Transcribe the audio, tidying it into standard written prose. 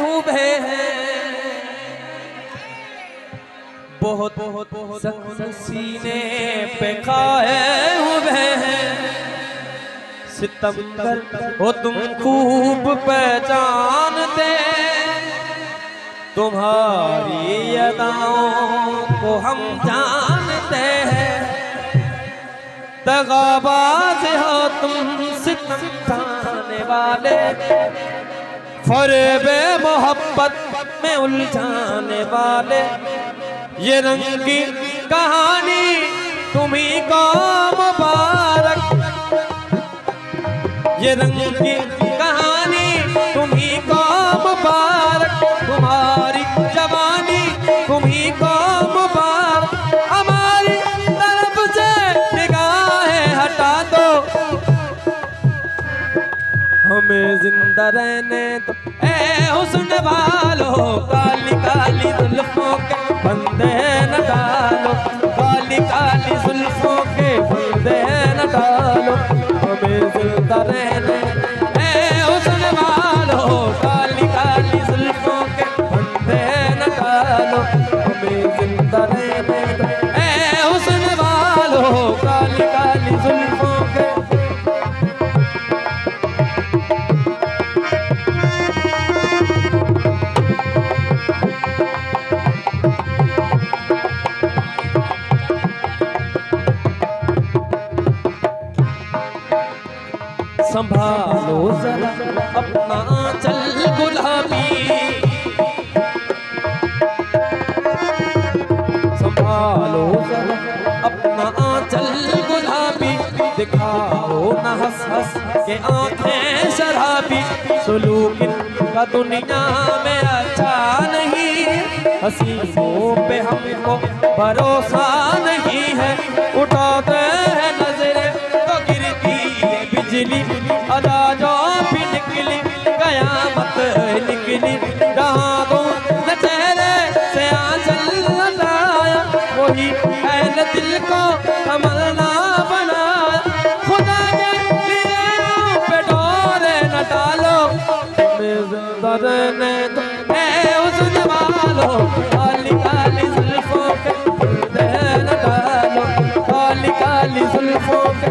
हुए हैं, बहुत बहुत सीने पे खाए हुए हैं। सितमगर हो तुम खूब पहचानते, तुम्हारी अदाओं को हम जानते हैं। दगाबाज हो तुम सितम ढाने वाले, फरेबे मोहब्बत में उलझाने वाले। ये रंगी कहानी तुम्ही को मुबारक, ये रंगी कहानी तुम्ही को मुबारक। तुम्हारी जवानी तुम्ही को मुबारक। हमारी तरफ से निगाहें हटा दो, हमें जिंदा रहने दो। ए हुस्न वालो, काली काली जुल्फों के बंदे न डालो, काली काली जुल्फों के बंदे न डालो, हमें जिंदा रहने। ए हुस्न वालो, काली काली जुल्फों के बंदे न डालो, हमें जिंदा रहने दो। ए हुस्न वालो, काली काली जुल्फों के। संभालो जरा अपना आंचल गुलाबी, संभालो जरा अपना आंचल गुलाबी। दिखाओ न हंस हंस के आंखें शराबी। सुलूक का दुनिया में अच्छा नहीं, हसीनों पे हमको भरोसा नहीं है। उठाते हैं नजरें तो गिरती है बिजली, अदा जो भी निकली कयामत निकली। राहों न चेहरे से आंचल लगाया, वही अहल दिल को तमन्ना बनाया। खुदा के लिए पे डोरे न डालो, हमें जिंदा रहने दो। ए हुस्न वालो, काली काली जुल्फों के बंधे न डालो, काली काली जुल्फों के